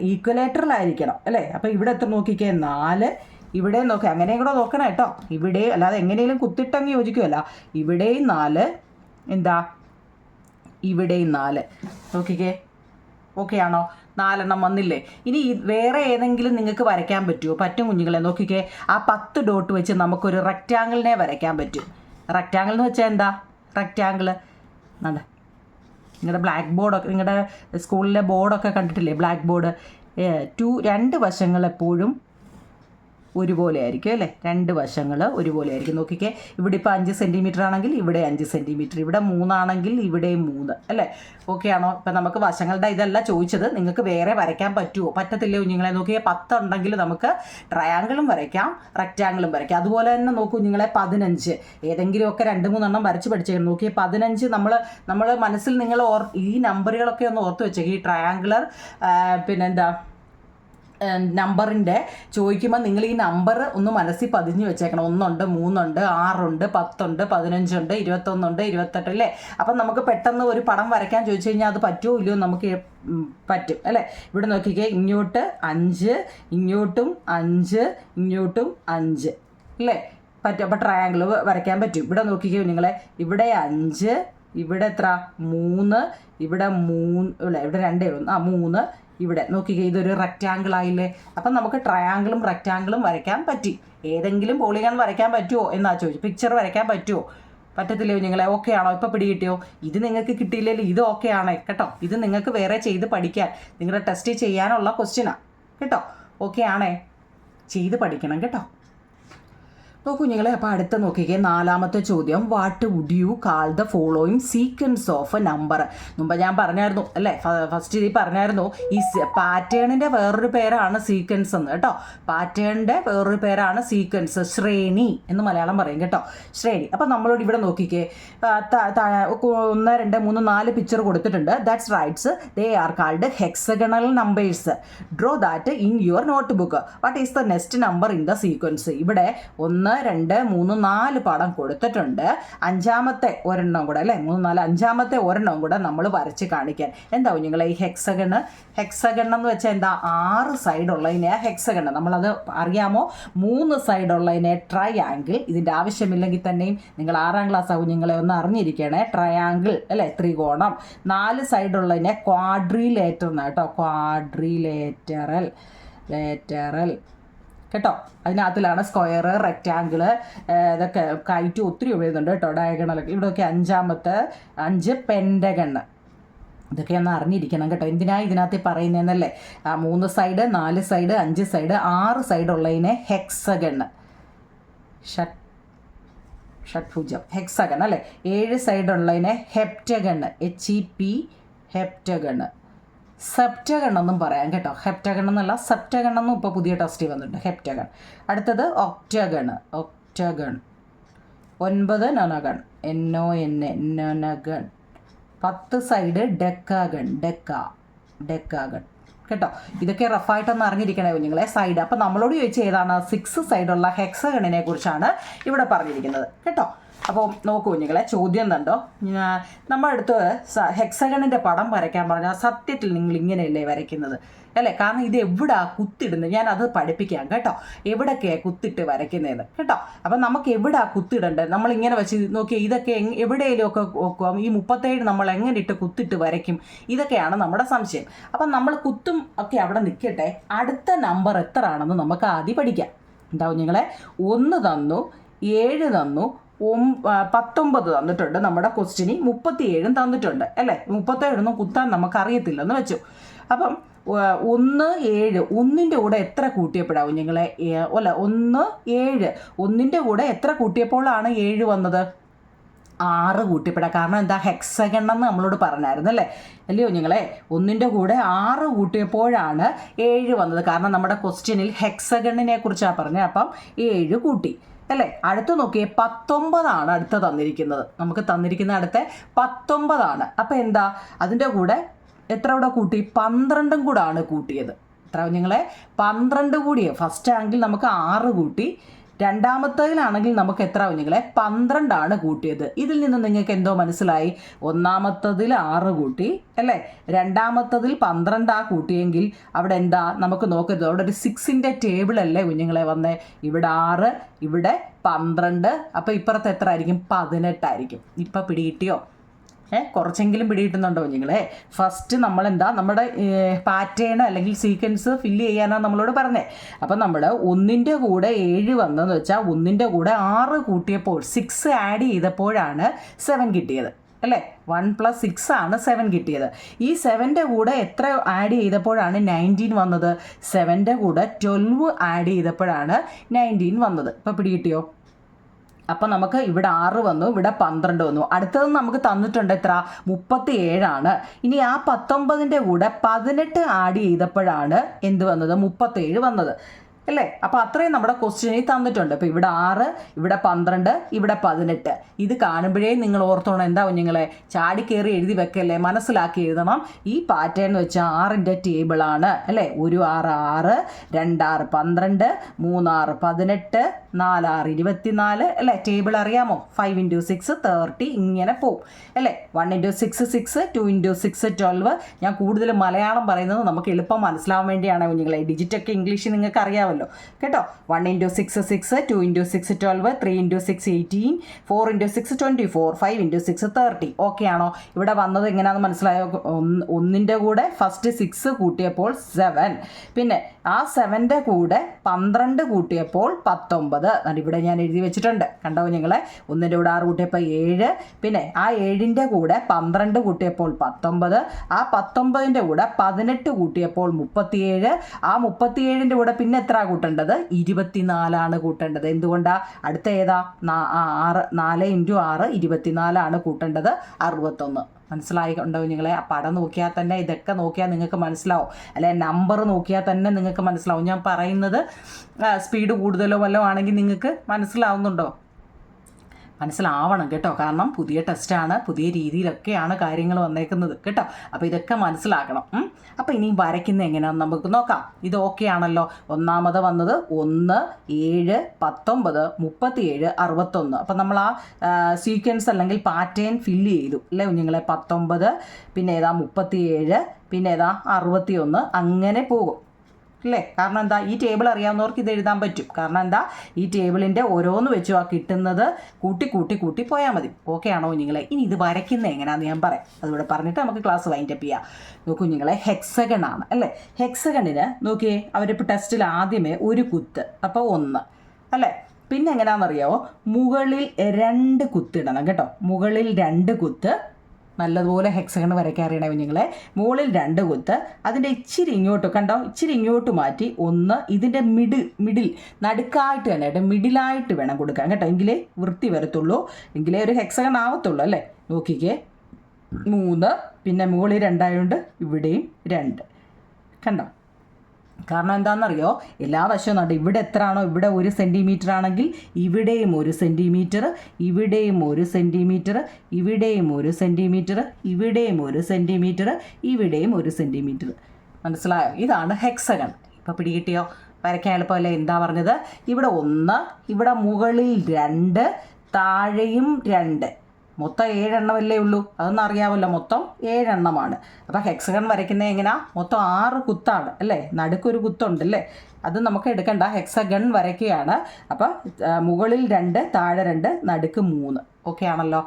ഈക്വലേറ്ററിലായിരിക്കണം അല്ലേ? അപ്പോൾ ഇവിടെ എത്ര നോക്കിക്കേ? 4. ഇവിടെ നോക്കി, അങ്ങനെയും കൂടെ നോക്കണം കേട്ടോ. ഇവിടെ അല്ലാതെ എങ്ങനെയും കുത്തിട്ടങ്ങ് യോജിക്കുമല്ല. ഇവിടെയും 4, ഇവിടെയും 4. നോക്കിക്കേ, ഓക്കെ ആണോ? 4 എണ്ണം വന്നില്ലേ? ഇനി വേറെ ഏതെങ്കിലും നിങ്ങൾക്ക് വരയ്ക്കാൻ പറ്റുമോ? പറ്റും കുഞ്ഞുങ്ങളെ. നോക്കിക്കേ, ആ 10 ഡോട്ട് വെച്ച് നമുക്കൊരു റെക്റ്റാങ്കിളിനെ വരയ്ക്കാൻ പറ്റും. റെക്റ്റാങ്കിൾ എന്ന് വെച്ചാൽ എന്താ? റെക്റ്റാങ്കിൾ നിങ്ങളുടെ ബ്ലാക്ക് ബോർഡൊക്കെ, നിങ്ങളുടെ സ്കൂളിലെ ബോർഡൊക്കെ കണ്ടിട്ടില്ലേ? ബ്ലാക്ക് ബോർഡ് 2 വശങ്ങൾ എപ്പോഴും ഒരുപോലെ ആയിരിക്കും അല്ലേ? 2 വശങ്ങൾ ഒരുപോലെ ആയിരിക്കും. നോക്കിക്കേ, ഇവിടെ ഇപ്പോൾ 5 സെൻറ്റിമീറ്റർ ആണെങ്കിൽ ഇവിടെ 5 സെൻറ്റിമീറ്റർ, ഇവിടെ 3 ആണെങ്കിൽ ഇവിടെയും 3 അല്ലേ? ഓക്കെ ആണോ? ഇപ്പം നമുക്ക് വശങ്ങളുടെ ഇതല്ല ചോദിച്ചത്, നിങ്ങൾക്ക് വേറെ വരയ്ക്കാൻ പറ്റുമോ? പറ്റത്തില്ലേ കുഞ്ഞുങ്ങളെ? നോക്കിയാൽ 10 ഉണ്ടെങ്കിൽ നമുക്ക് ട്രയാങ്കിളും വരയ്ക്കാം, റെക്റ്റാങ്കിളും വരയ്ക്കാം. അതുപോലെ തന്നെ നോക്കൂ കുഞ്ഞുങ്ങളെ, 15 ഏതെങ്കിലുമൊക്കെ 2-3 എണ്ണം വരച്ച് പഠിച്ചേക്കണം. നോക്കിയാൽ 15 നമ്മൾ മനസ്സിൽ നിങ്ങൾ ഈ നമ്പറുകളൊക്കെ ഒന്ന് ഓർത്ത് വെച്ചേക്കും. ഈ ട്രയാങ്കുലർ നമ്പറിൻ്റെ ചോദിക്കുമ്പോൾ നിങ്ങൾ ഈ നമ്പർ ഒന്ന് മനസ്സിൽ പതിഞ്ഞ് വെച്ചേക്കണം. 1 ഉണ്ട്, 3 ഉണ്ട്, 6 ഉണ്ട്, 10 ഉണ്ട്, 15 ഉണ്ട്, 21 ഉണ്ട്, 28 അല്ലേ? അപ്പം നമുക്ക് പെട്ടെന്ന് ഒരു പടം വരയ്ക്കാൻ ചോദിച്ചു കഴിഞ്ഞാൽ അത് പറ്റുമോ ഇല്ലയോ? നമുക്ക് പറ്റും അല്ലേ? ഇവിടെ നോക്കിക്കേ, ഇങ്ങോട്ട് 5, ഇങ്ങോട്ടും 5, ഇങ്ങോട്ടും 5 അല്ലേ? പറ്റും. അപ്പോൾ ട്രയാങ്കിൾ വരയ്ക്കാൻ പറ്റും. ഇവിടെ നോക്കിക്കേ നിങ്ങളെ, ഇവിടെ 5, ഇവിടെ എത്ര? 3, ഇവിടെ 3 അല്ലേ? ഇവിടെ 2 3, ഇവിടെ നോക്കിക്കേ, ഇതൊരു റെക്റ്റാങ്കിൾ ആയില്ലേ? അപ്പം നമുക്ക് ട്രയാങ്കിളും റെക്റ്റാങ്കിളും വരയ്ക്കാൻ പറ്റി. ഏതെങ്കിലും പോളിഗൺ വരയ്ക്കാൻ പറ്റുമോ എന്നാ ചോദിച്ചു. പിക്ചർ വരയ്ക്കാൻ പറ്റുമോ? പറ്റത്തില്ലയോ നിങ്ങളെ? ഓക്കെ ആണോ? ഇപ്പോൾ പിടികിട്ടിയോ? ഇത് നിങ്ങൾക്ക് കിട്ടിയില്ലെങ്കിൽ ഇത് ഓക്കെ ആണേ കേട്ടോ. ഇത് നിങ്ങൾക്ക് വേറെ ചെയ്ത് പഠിക്കാൻ, നിങ്ങളുടെ ടെസ്റ്റ് ചെയ്യാനുള്ള ക്വസ്റ്റ്യനാണ് കേട്ടോ. ഓക്കെ ആണേ? ചെയ്ത് പഠിക്കണം കേട്ടോ. നോക്കൂ കുഞ്ഞുങ്ങളെ, അപ്പോൾ അടുത്ത നോക്കിക്കേ, നാലാമത്തെ ചോദ്യം. What would you call the following sequence of a number? മുമ്പ് ഞാൻ പറഞ്ഞായിരുന്നു അല്ലേ, ഫസ്റ്റ് ഇതിൽ പറഞ്ഞായിരുന്നു ഈ പാറ്റേണിൻ്റെ വേറൊരു പേരാണ് സീക്വൻസ് എന്ന് കേട്ടോ. പാറ്റേണിൻ്റെ വേറൊരു പേരാണ് സീക്വൻസ്, ശ്രേണി എന്ന് മലയാളം പറയും കേട്ടോ, ശ്രേണി. അപ്പോൾ നമ്മളോട് ഇവിടെ നോക്കിക്കേ, 1 2 3 4 പിക്ചർ കൊടുത്തിട്ടുണ്ട്. That's rights, they are called hexagonal numbers. Draw that in your note book. What is the next number in the sequence? ഇവിടെ 1 2 3 4 പടം കൊടുത്തിട്ടുണ്ട്. അഞ്ചാമത്തെ ഒരെണ്ണം കൂടെ അല്ലേ, 3 4 അഞ്ചാമത്തെ ഒരെണ്ണം കൂടെ നമ്മൾ വരച്ച് കാണിക്കാൻ. എന്താ കുഞ്ഞുങ്ങളെ ഈ ഹെക്സഗൺ? ഹെക്സഗൺ എന്ന് വെച്ചാൽ എന്താ? 6 സൈഡുള്ളതിനെ ഹെക്സഗൺ. നമ്മളത് അറിയാമോ? 3 സൈഡുള്ളതിനെ ട്രയാങ്കിൾ. ഇതിൻ്റെ ആവശ്യമില്ലെങ്കിൽ തന്നെയും നിങ്ങൾ 6ാം ക്ലാസ് കുഞ്ഞുങ്ങളെ ഒന്ന് അറിഞ്ഞിരിക്കണേ. ട്രയാങ്കിൾ അല്ലേ, ത്രികോണം. 4 സൈഡുള്ളതിനെ ക്വാഡ്രിലേറ്റർ എന്നാണ് കേട്ടോ, ക്വാഡ്രിലേറ്ററൽ കേട്ടോ. അതിനകത്തിലാണ് സ്ക്വയർ, റെക്റ്റാങ്കിള്, ഇതൊക്കെ കൈറ്റ് ഒത്തിരി ഉപയോഗിക്കുന്നുണ്ട് കേട്ടോ, ഡയഗണലൊക്കെ. ഇവിടെയൊക്കെ 5 പെൻഡഗണ്. ഇതൊക്കെ ഒന്ന് അറിഞ്ഞിരിക്കണം കേട്ടോ. എന്തിനാ ഇതിനകത്ത് പറയുന്നതെന്നല്ലേ? 3 സൈഡ്, 4 സൈഡ്, 5 സൈഡ്, 6 സൈഡുള്ളതിനെ ഹെക്സഗൺ, ഷഡ്ഭുജം, ഹെക്സഗൺ അല്ലേ. 7 സൈഡുള്ളതിനെ ഹെപ്റ്റഗൺ, HEP, ഹെപ്റ്റഗൺ. സെപ്റ്റഗൺ എന്നും പറയാം കേട്ടോ. ഹെപ്റ്റഗൺ എന്നല്ല, സെപ്റ്റഗൺ എന്നും ഇപ്പോൾ പുതിയ ടെസ്റ്റ് വന്നിട്ടുണ്ട്, ഹെപ്റ്റഗൺ. അടുത്തത് ഒക്ടഗൺ, 9 നൊനഗൺ, നൊനഗൺ. 10 സൈഡ് ഡെക്കാഗൺ, ഡെക്കാഗൺ കേട്ടോ. ഇതൊക്കെ റഫായിട്ടൊന്ന് അറിഞ്ഞിരിക്കണേ കുഞ്ഞുങ്ങളെ, സൈഡ്. അപ്പം നമ്മളോട് ചോദിച്ചാൽ ഏതാണ്? 6 സൈഡുള്ള ഹെക്സഗണിനെ കുറിച്ചാണ് ഇവിടെ പറഞ്ഞിരിക്കുന്നത് കേട്ടോ. അപ്പോൾ നോക്കൂ കുഞ്ഞുങ്ങളെ, ചോദ്യം കണ്ടോ. നമ്മുടെ അടുത്ത് ഹെക്സഗണിൻ്റെ പടം വരയ്ക്കാൻ പറഞ്ഞാൽ സത്യത്തിൽ നിങ്ങൾ ഇങ്ങനെയല്ലേ വരയ്ക്കുന്നത് അല്ലേ? കാരണം ഇത് എവിടാ കുത്തിടുന്നത്, ഞാനത് പഠിപ്പിക്കാം കേട്ടോ, എവിടെയൊക്കെയാണ് കുത്തിട്ട് വരയ്ക്കുന്നതെന്ന് കേട്ടോ. അപ്പം നമുക്ക് എവിടാ കുത്തിടേണ്ടത് നമ്മളിങ്ങനെ വെച്ച് നോക്കിയാൽ ഇതൊക്കെ എവിടെയെങ്കിലുമൊക്കെ നോക്കുക. ഈ 37 നമ്മൾ എങ്ങനെ ഇട്ട് കുത്തിട്ട് വരയ്ക്കും? ഇതൊക്കെയാണ് നമ്മുടെ സംശയം. അപ്പം നമ്മൾ കുത്തും ഒക്കെ അവിടെ നിൽക്കട്ടെ, അടുത്ത നമ്പർ എത്ര ആണെന്ന് നമുക്ക് ആദ്യം പഠിക്കാം. എന്താ കുഞ്ഞുങ്ങളെ? 1 തന്നു, 7 തന്നു, 19 തന്നിട്ടുണ്ട്. നമ്മുടെ ക്വസ്റ്റ്യന് 37 തന്നിട്ടുണ്ട് അല്ലേ. 37 കുത്താൻ നമുക്കറിയത്തില്ലെന്ന് വെച്ചു. അപ്പം 1 7, 1ൻ്റെ കൂടെ എത്ര കൂട്ടിയപ്പോഴാണ് കുഞ്ഞുങ്ങളെ? അല്ല, 1 7, 1ൻ്റെ കൂടെ എത്ര കൂട്ടിയപ്പോഴാണ് 7 വന്നത്? 6 കൂട്ടിയപ്പോഴാണ്. കാരണം എന്താ? ഹെക്സഗൺ എന്ന് നമ്മളോട് പറഞ്ഞായിരുന്നു അല്ലേ, അല്ലയോ കുഞ്ഞുങ്ങളെ? 1ൻ്റെ കൂടെ 6 കൂട്ടിയപ്പോഴാണ് 7 വന്നത്. കാരണം നമ്മുടെ ക്വസ്റ്റ്യനിൽ ഹെക്സഗണിനെ കുറിച്ചാണ് പറഞ്ഞത്. അപ്പം 7 കൂട്ടി അല്ലേ. അടുത്ത് നോക്കിയേ, 19 അടുത്ത് തന്നിരിക്കുന്നത്. നമുക്ക് തന്നിരിക്കുന്ന അടുത്ത 19. അപ്പം എന്താ? അതിൻ്റെ കൂടെ എത്ര കൂടെ കൂട്ടി? 12 കൂടെ ആണ് കൂട്ടിയത്. എത്ര കുഞ്ഞുങ്ങളെ? 12 കൂടിയേ. ഫസ്റ്റ് ആണെങ്കിൽ നമുക്ക് 6 കൂട്ടി, രണ്ടാമത്തേതിലാണെങ്കിൽ നമുക്ക് എത്ര കുഞ്ഞുങ്ങളെ? 12 കൂട്ടിയത്. ഇതിൽ നിന്ന് നിങ്ങൾക്ക് എന്തോ മനസ്സിലായി? ഒന്നാമത്തതിൽ 6 കൂട്ടി അല്ലേ, രണ്ടാമത്തതിൽ 12 കൂട്ടിയെങ്കിൽ അവിടെ എന്താ നമുക്ക് നോക്കരുത്, അവിടെ ഒരു 6ൻ്റെ ടേബിളല്ലേ കുഞ്ഞുങ്ങളെ വന്നേ. ഇവിടെ 6, ഇവിടെ 12. അപ്പോൾ ഇപ്പുറത്ത് എത്ര ആയിരിക്കും? 18 ആയിരിക്കും. ഇപ്പം പിടികിട്ടിയോ? കുറച്ചെങ്കിലും പിടികിട്ടുന്നുണ്ടോ കുഞ്ഞുങ്ങളെ? ഫസ്റ്റ് നമ്മളെന്താ, നമ്മുടെ പാറ്റേൺ അല്ലെങ്കിൽ സീക്വൻസ് ഫില്ല് ചെയ്യാനാണ് നമ്മളോട് പറഞ്ഞത്. അപ്പം നമ്മൾ 1ൻ്റെ കൂടെ 7 വന്നതെന്ന് വെച്ചാൽ 1ൻ്റെ കൂടെ 6 കൂട്ടിയപ്പോൾ 6 ആഡ് ചെയ്തപ്പോഴാണ് 7 കിട്ടിയത് അല്ലേ. 1 + 6 ആണ് 7 കിട്ടിയത്. ഈ 7ൻ്റെ കൂടെ എത്ര ആഡ് ചെയ്തപ്പോഴാണ് 19 വന്നത്? 7ൻ്റെ കൂടെ 12 ആഡ് ചെയ്തപ്പോഴാണ് 19 വന്നത്. ഇപ്പോൾ പിടികിട്ടിയോ? അപ്പം നമുക്ക് ഇവിടെ 6 വന്നു, ഇവിടെ 12 വന്നു. അടുത്തത് നമുക്ക് തന്നിട്ടുണ്ട് എത്ര? 37 ആണ്. ഇനി ആ 19ൻ്റെ കൂടെ 18 ആഡ് ചെയ്തപ്പോഴാണ് എന്ത് വന്നത്? 37 വന്നത് അല്ലേ. അപ്പോൾ അത്രയും നമ്മുടെ ക്വസ്റ്റ്യനിൽ തന്നിട്ടുണ്ട്. അപ്പോൾ ഇവിടെ 6, ഇവിടെ 12, ഇവിടെ 18. ഇത് കാണുമ്പോഴേ നിങ്ങൾ ഓർത്തോണം. എന്താ കുഞ്ഞുങ്ങളെ? ചാടിക്കയറി എഴുതി വെക്കല്ലേ, മനസ്സിലാക്കി എഴുതണം. ഈ പാറ്റേൺ എന്ന് വെച്ചാൽ 6ൻ്റെ ടേബിളാണ് അല്ലേ. 1 6 6, 2 6 12, 3 6 18, 4 6 24 അല്ലേ. ടേബിൾ അറിയാമോ? 5 × 6 30 ഇങ്ങനെ പോവും അല്ലേ. 1 × 6 6, 2 × 6 12. ഞാൻ കൂടുതൽ മലയാളം പറയുന്നത് നമുക്ക് എളുപ്പം മനസ്സിലാവാൻ വേണ്ടിയാണ് കുഞ്ഞുങ്ങളെ. ഡിജിറ്റൊക്കെ ഇംഗ്ലീഷ് നിങ്ങൾക്ക് അറിയാമല്ലോ കേട്ടോ. 1 × 6 6, 2 × 6 12, 3 × 6 18, 4 × 6 24, 5 × 6 30. ഓക്കെ ആണോ? ഇവിടെ വന്നത് എങ്ങനെയാണെന്ന് മനസ്സിലായോ? 1ൻ്റെ കൂടെ ഫസ്റ്റ് 6 കൂട്ടിയപ്പോൾ 7, പിന്നെ ആ 7ൻ്റെ കൂടെ 12 കൂട്ടിയപ്പോൾ 19, 9 ഇവിടെ ഞാൻ എഴുതി വെച്ചിട്ടുണ്ട്. കണ്ടോ നിങ്ങൾ? 1ൻ്റെ കൂടെ 6 കൂട്ടിയപ്പോൾ 7, പിന്നെ ആ 7ൻ്റെ കൂടെ 12 കൂട്ടിയപ്പോൾ 19, ആ 19ൻ്റെ കൂടെ 18 കൂട്ടിയപ്പോൾ 37, ആ 37ൻ്റെ കൂടെ പിന്നെ എത്ര കൂട്ടേണ്ടത്? 24 കൂട്ടേണ്ടത്. എന്തുകൊണ്ടാണ്? അടുത്ത ഏതാ? 4 × 6 24 കൂട്ടേണ്ടത്. 61. മനസ്സിലായി ഉണ്ടാവും നിങ്ങളെ? ആ പടം നോക്കിയാൽ തന്നെ, ഇതൊക്കെ നോക്കിയാൽ നിങ്ങൾക്ക് മനസ്സിലാവും, അല്ലെ നമ്പർ നോക്കിയാൽ തന്നെ നിങ്ങൾക്ക് മനസ്സിലാവും. ഞാൻ പറയുന്നത് സ്പീഡ് കൂടുതലോ വല്ലതും ആണെങ്കിൽ നിങ്ങൾക്ക് മനസ്സിലാവുന്നുണ്ടോ? മനസ്സിലാവണം കേട്ടോ. കാരണം പുതിയ ടെസ്റ്റാണ്, പുതിയ രീതിയിലൊക്കെയാണ് കാര്യങ്ങൾ വന്നേക്കുന്നത് കേട്ടോ. അപ്പോൾ ഇതൊക്കെ മനസ്സിലാക്കണം. അപ്പോൾ ഇനി വരയ്ക്കുന്നത് എങ്ങനെയാണെന്ന് നമുക്ക് നോക്കാം. ഇത് ഓക്കെ ആണല്ലോ. ഒന്നാമത് വന്നത് 1, 7, 19, 37, 61. അപ്പം നമ്മൾ ആ സീക്വൻസ് അല്ലെങ്കിൽ പാറ്റേൺ ഫില്ല് ചെയ്തു അല്ലേ കുഞ്ഞുങ്ങളെ? 19, പിന്നെ ഏതാ 37, പിന്നെ ഏതാ 61, അങ്ങനെ പോകും അല്ലേ? കാരണം എന്താ? ഈ ടേബിൾ അറിയാവുന്നവർക്ക് ഇത് എഴുതാൻ പറ്റും. കാരണം എന്താ? ഈ ടേബിളിൻ്റെ ഓരോന്ന് വെച്ചു ആ കിട്ടുന്നത് കൂട്ടി പോയാൽ മതി. ഓക്കെ ആണോ കുഞ്ഞുങ്ങളെ? ഇനി ഇത് വരയ്ക്കുന്നത് എങ്ങനെയാണെന്ന് ഞാൻ പറയാം. അതുകൂടെ പറഞ്ഞിട്ട് നമുക്ക് ക്ലാസ് വൈൻഡപ്പ് ചെയ്യാം. നോക്കൂ കുഞ്ഞുങ്ങളെ, ഹെക്സഗൺ ആണ് അല്ലേ? ഹെക്സഗണിന് നോക്കിയേ, അവരിപ്പോൾ ടെസ്റ്റിൽ ആദ്യമേ ഒരു കുത്ത്, അപ്പോൾ 1 അല്ലേ? പിന്നെ എങ്ങനെയാണെന്നറിയാമോ? മുകളിൽ 2 കുത്തിടണം കേട്ടോ. മുകളിൽ 2 കുത്ത്. നല്ലതുപോലെ ഹെക്സഗൺ വരയ്ക്കാൻ അറിയണേ കുഞ്ഞുങ്ങളെ. മുകളിൽ 2 കുത്ത്, അതിൻ്റെ ഇച്ചിരി ഇങ്ങോട്ട് കണ്ടോ, ഇച്ചിരി ഇങ്ങോട്ട് മാറ്റി 1, ഇതിൻ്റെ മിഡിൽ നടുക്കായിട്ട് തന്നെ കേട്ടോ, മിഡിലായിട്ട് വേണം കൊടുക്കാൻ കേട്ടോ. എങ്കിലേ വൃത്തി വരത്തുള്ളൂ, എങ്കിലേ ഒരു ഹെക്സഗൺ ആവത്തുള്ളൂ അല്ലേ? നോക്കിക്കേ, 3, പിന്നെ മുകളിൽ 2 ആയതുകൊണ്ട് ഇവിടെയും 2. കണ്ടോ? കാരണം എന്താണെന്നറിയോ? എല്ലാ വശവും നട്ട് ഇവിടെ എത്ര ആണോ, ഇവിടെ 1 സെൻറ്റിമീറ്റർ ആണെങ്കിൽ ഇവിടെയും 1 സെൻറ്റിമീറ്റർ, ഇവിടെയും 1 സെൻറ്റിമീറ്റർ, ഇവിടെയും 1 സെൻറ്റിമീറ്റർ, ഇവിടെയും 1 സെൻറ്റിമീറ്റർ, ഇവിടെയും 1 സെൻറ്റിമീറ്റർ. മനസ്സിലായോ? ഇതാണ് ഹെക്സഗൺ. ഇപ്പോൾ പിടികിട്ടിയോ? വരയ്ക്കാൻ എളുപ്പമല്ലേ? എന്താ പറഞ്ഞത്? ഇവിടെ 1, ഇവിടെ മുകളിൽ 2, താഴെയും 2, മൊത്തം 7 എണ്ണമല്ലേ ഉള്ളൂ. അതൊന്നും അറിയാമല്ലോ, മൊത്തം 7 എണ്ണമാണ്. അപ്പോൾ ഹെക്സഗൺ വരയ്ക്കുന്നത് എങ്ങനെയാ? മൊത്തം 6 കുത്താണ് അല്ലേ? നടുക്കൊരു കുത്തുണ്ട് അല്ലേ? അത് നമുക്ക് എടുക്കണ്ട, ഹെക്സഗൺ വരയ്ക്കുകയാണ്. അപ്പോൾ മുകളിൽ 2, താഴെ 2, നടുക്ക് 3. ഓക്കെ ആണല്ലോ?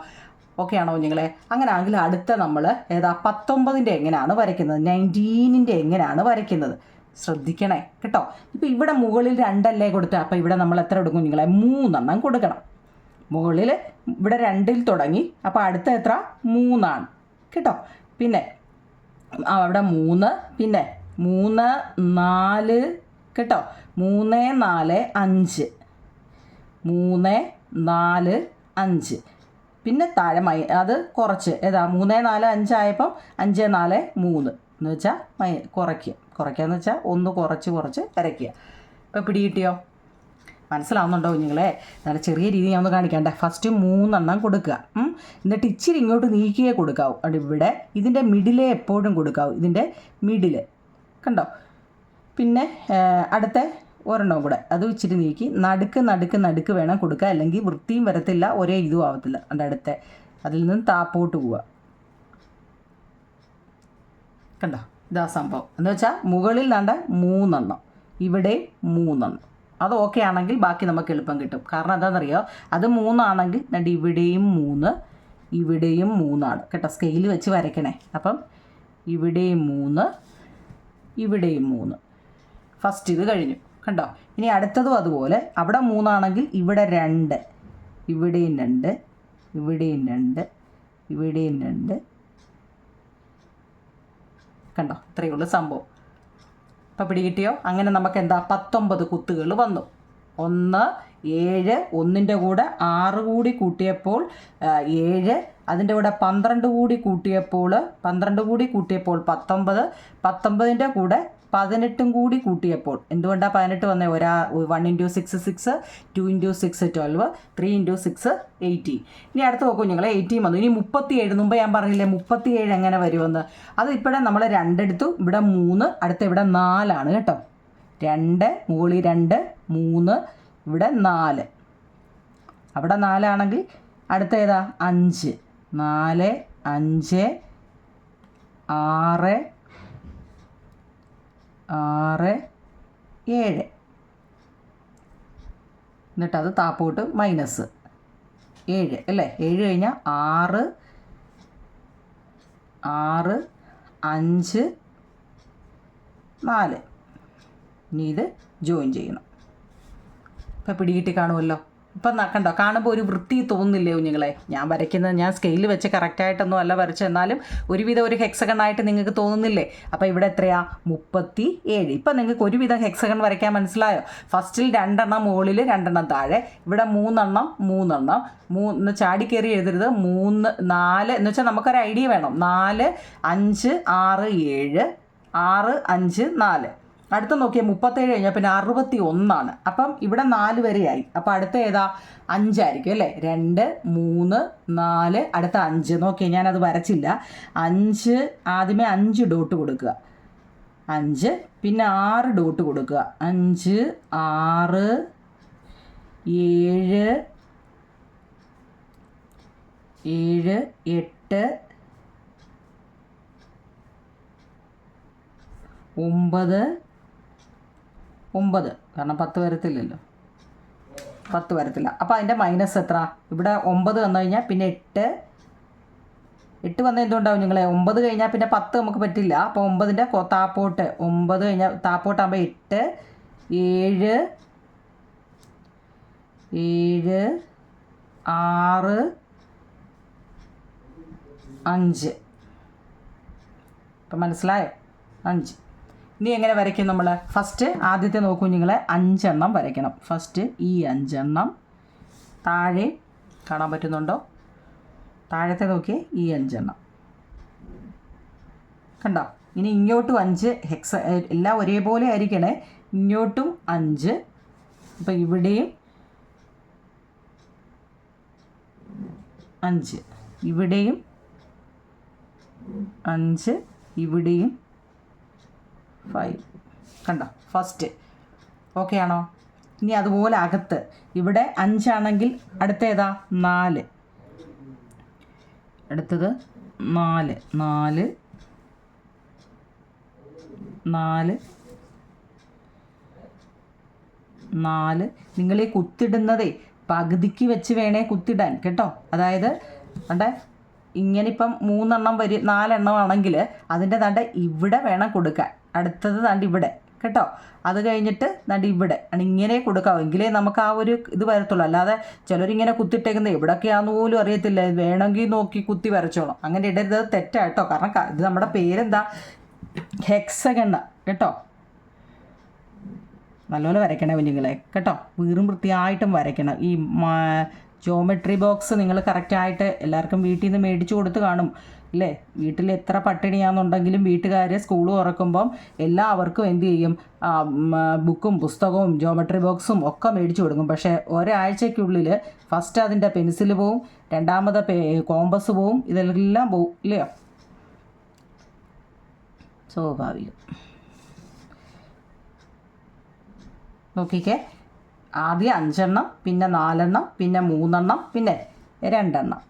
ഓക്കെ ആണോ കുഞ്ഞുങ്ങളെ? അങ്ങനെ ആണെങ്കിൽ അടുത്ത നമ്മൾ ഏതാ 19ൻ്റെ എങ്ങനെയാണ് വരയ്ക്കുന്നത്, 19ൻ്റെ എങ്ങനെയാണ് വരയ്ക്കുന്നത് ശ്രദ്ധിക്കണേ കേട്ടോ. ഇപ്പോൾ ഇവിടെ മുകളിൽ 2 അല്ലേ കൊടുത്തത്, അപ്പോൾ ഇവിടെ നമ്മൾ എത്ര എടുക്കും കുഞ്ഞുങ്ങളെ? 3 എണ്ണം കൊടുക്കണം. മുകളിൽ ഇവിടെ 2ൽ തുടങ്ങി, അപ്പോൾ അടുത്ത എത്ര? 3 കേട്ടോ. പിന്നെ അവിടെ 3, പിന്നെ 3, 4 കേട്ടോ. 3, 4, 5, 3, 4, 5. പിന്നെ താഴെ അത് കുറച്ച് ഏതാ? 3, 4, 5 ആയപ്പം 5, 4, 3 എന്ന് വെച്ചാൽ കുറയ്ക്കുക എന്ന് വെച്ചാൽ 1 കുറച്ച് വരയ്ക്കുക. ഇപ്പോൾ പിടികിട്ടിയോ? മനസ്സിലാവുന്നുണ്ടോ കുഞ്ഞുങ്ങളെ? നല്ല ചെറിയ രീതി ഞാൻ ഒന്ന് കാണിക്കണ്ടേ. ഫസ്റ്റ് 3 എണ്ണം കൊടുക്കുക, എന്നിട്ട് ഇച്ചിരി ഇങ്ങോട്ട് നീക്കിയേ കൊടുക്കാവൂ. അത് ഇവിടെ ഇതിൻ്റെ മിഡിലേ എപ്പോഴും കൊടുക്കാവൂ, ഇതിൻ്റെ മിഡിൽ കണ്ടോ. പിന്നെ അടുത്ത ഒരെണ്ണം കൂടെ അത് ഇച്ചിരി നീക്കി നടുക്ക് വേണം കൊടുക്കുക, അല്ലെങ്കിൽ വൃത്തിയും വരത്തില്ല, ഒരേ ഇതും ആവത്തില്ല. അടുത്ത അതിൽ നിന്ന് താപ്പോട്ട് പോവുക. കണ്ടോ? ഇതാ സംഭവം. എന്ന് വെച്ചാൽ മുകളിൽ 3 എണ്ണം, ഇവിടെ 3 എണ്ണം. അത് ഓക്കെ ആണെങ്കിൽ ബാക്കി നമുക്ക് എളുപ്പം കിട്ടും. കാരണം എന്താണെന്നറിയോ? അത് 3 ആണെങ്കിൽ ഇവിടെയും 3, ഇവിടെയും 3 കേട്ടോ. സ്കെയിൽ വെച്ച് വരയ്ക്കണേ. അപ്പം ഇവിടെയും 3, ഇവിടെയും 3. ഫസ്റ്റ് ഇത് കഴിഞ്ഞു കണ്ടോ. ഇനി അടുത്തതും അതുപോലെ. അവിടെ 3 ആണെങ്കിൽ ഇവിടെ 2, ഇവിടെയും 2, ഇവിടെയും 2, ഇവിടെയും 2. കണ്ടോ? ഇത്രയേ ഉള്ളൂ സംഭവം. ഇപ്പോൾ പിടികിട്ടിയോ? അങ്ങനെ നമുക്ക് എന്താ 19 കുത്തുകൾ വന്നു. 1, 7, 1ൻ്റെ കൂടെ 6 കൂടി കൂട്ടിയപ്പോൾ 7, അതിൻ്റെ കൂടെ 12 കൂടി കൂട്ടിയപ്പോൾ 19, 19ൻ്റെ കൂടെ 18 കൂടി കൂട്ടിയപ്പോൾ. എന്തുകൊണ്ടാണ് 18 വന്നേ? 1 × 6 6, 2 × 6 12, 3 × 6 18. ഇനി അടുത്ത് നോക്കൂ ഞങ്ങൾ 18 വന്നു. ഇനി 37. മുമ്പ് ഞാൻ പറഞ്ഞില്ലേ 37 എങ്ങനെ വരുമെന്ന്. അത് ഇപ്പോഴേ നമ്മൾ 2 എടുത്തു, ഇവിടെ 3, അടുത്ത ഇവിടെ 4 കേട്ടോ. 2, മുകളിൽ 2, 3, ഇവിടെ 4. അവിടെ 4 ആണെങ്കിൽ അടുത്ത ഏതാ? 5, 4, 5, 6, 6, 7. എന്നിട്ടത് താപ്പോട്ട് -7 അല്ലേ? 7 കഴിഞ്ഞാൽ 6, 6, 5, 4. ഇനി ഇത് ജോയിൻ ചെയ്യണം. ഇപ്പം പിടികിട്ടി കാണുമല്ലോ. ഇപ്പം കണ്ടോ, കാണുമ്പോൾ ഒരു വൃത്തി തോന്നുന്നില്ലേ കുഞ്ഞുങ്ങളെ? ഞാൻ വരയ്ക്കുന്നത് ഞാൻ സ്കെയിൽ വെച്ച് കറക്റ്റായിട്ടൊന്നും അല്ല വരച്ചത്, എന്നാലും ഒരുവിധം ഒരു ഹെക്സഗണായിട്ട് നിങ്ങൾക്ക് തോന്നുന്നില്ലേ? അപ്പോൾ ഇവിടെ എത്രയാ? 37. ഇപ്പം നിങ്ങൾക്ക് ഒരുവിധം ഹെക്സഗൺ വരയ്ക്കാൻ മനസ്സിലായോ? ഫസ്റ്റിൽ 2 എണ്ണം മുകളിൽ 2 എണ്ണം താഴെ, ഇവിടെ 3 എണ്ണം 3 എണ്ണം ചാടിക്കയറി എഴുതരുത്. 3 4 എന്ന് വെച്ചാൽ നമുക്കൊരു ഐഡിയ വേണം. 4 5 6 7 6 5 4. അടുത്ത നോക്കിയാൽ 37 കഴിഞ്ഞാൽ പിന്നെ 61. അപ്പം ഇവിടെ 4 വരെയായി. അപ്പം അടുത്ത ഏതാ? 5 ആയിരിക്കും അല്ലേ? 2 3 4 അടുത്ത 5. നോക്കിയാൽ ഞാനത് വരച്ചില്ല. 5 ആദ്യമേ 5 ഡോട്ട് കൊടുക്കുക. 5 പിന്നെ 6 ഡോട്ട് കൊടുക്കുക. 5 6 7 7 8 9 കാരണം 10 വരത്തില്ലല്ലോ, 10 വരത്തില്ല. അപ്പോൾ അതിൻ്റെ മൈനസ് എത്ര? ഇവിടെ 9 വന്നു കഴിഞ്ഞാൽ പിന്നെ 8 വന്നാൽ എന്തുകൊണ്ടാവും നിങ്ങളെ? 9 കഴിഞ്ഞാൽ പിന്നെ 10 നമുക്ക് പറ്റില്ല. അപ്പോൾ 9ൻ്റെ താപ്പോട്ട് 9 കഴിഞ്ഞാൽ താപ്പോട്ടാകുമ്പോൾ 8 7 7 6 5. ഇപ്പം മനസ്സിലായോ? 5. ഇനി എങ്ങനെ വരയ്ക്കും നമ്മൾ? ഫസ്റ്റ് ആദ്യത്തെ നോക്കൂ നിങ്ങളെ, 5 എണ്ണം വരയ്ക്കണം. ഫസ്റ്റ് ഈ 5 എണ്ണം താഴെ കാണാൻ പറ്റുന്നുണ്ടോ? താഴത്തെ നോക്കിയേ, ഈ 5 എണ്ണം കണ്ടോ? ഇനി ഇങ്ങോട്ടും 5 എല്ലാം ഒരേപോലെ ആയിരിക്കണേ. ഇങ്ങോട്ടും 5. അപ്പം ഇവിടെയും 5, ഇവിടെയും 5, ഇവിടെയും 5. കണ്ടോ? ഫസ്റ്റ് ഓക്കെ ആണോ? ഇനി അതുപോലെ അകത്ത് ഇവിടെ 5 ആണെങ്കിൽ അടുത്ത ഏതാ? 4. അടുത്തത് 4 4 4 4. നിങ്ങൾ ഈ കുത്തിടുന്നതേ പകുതിക്ക് വെച്ച് വേണേ കുത്തിടാൻ കേട്ടോ. അതായത് കണ്ടേ, ഇങ്ങനെ ഇപ്പം 3 എണ്ണം 4 എണ്ണം ആണെങ്കിൽ അതിൻ്റെ ദാണ്ട് ഇവിടെ വേണം കൊടുക്കാൻ. അടുത്തത് ദാണ്ട് ഇവിടെ കേട്ടോ. അത് കഴിഞ്ഞിട്ട് ദാണ്ട് ഇവിടെ ഇങ്ങനെ കൊടുക്കാവൂ, എങ്കിലേ നമുക്ക് ആ ഒരു ഇത് വരത്തുള്ളൂ. അല്ലാതെ ചിലരിങ്ങനെ കുത്തിട്ടേക്കുന്നത് എവിടെയൊക്കെയാണെന്ന് പോലും അറിയത്തില്ല. വേണമെങ്കിൽ നോക്കി കുത്തി വരച്ചോളാം. അങ്ങനെ ഇടരുത്, തെറ്റാട്ടോ. കാരണം ഇത് നമ്മുടെ പേരെന്താ? ഹെക്സഗൺ കേട്ടോ. നല്ലപോലെ വരയ്ക്കണേ കുഞ്ഞുങ്ങളെ കേട്ടോ. വീറും വൃത്തിയായിട്ടും വരയ്ക്കണം. ഈ ജോമെട്രി ബോക്സ് നിങ്ങൾ കറക്റ്റായിട്ട് എല്ലാവർക്കും വീട്ടിൽ നിന്ന് മേടിച്ചു കൊടുത്ത് കാണും അല്ലേ? വീട്ടിൽ എത്ര പട്ടിണിയാണെന്നുണ്ടെങ്കിലും വീട്ടുകാർ സ്കൂൾ തുറക്കുമ്പം എല്ലാവർക്കും എന്ത് ചെയ്യും? ബുക്കും പുസ്തകവും ജോമെട്രി ബോക്സും ഒക്കെ മേടിച്ചു കൊടുക്കും. പക്ഷേ ഒരാഴ്ചയ്ക്കുള്ളിൽ ഫസ്റ്റ് അതിൻ്റെ പെൻസിൽ പോവും, രണ്ടാമത് കോമ്പസ് പോവും, ഇതെല്ലാം പോവും ഇല്ലയോ? സ്വാഭാവികം. നോക്കിക്കേ, ആദ്യം 5 എണ്ണം, പിന്നെ 4 എണ്ണം, പിന്നെ 3 എണ്ണം, പിന്നെ 2 എണ്ണം.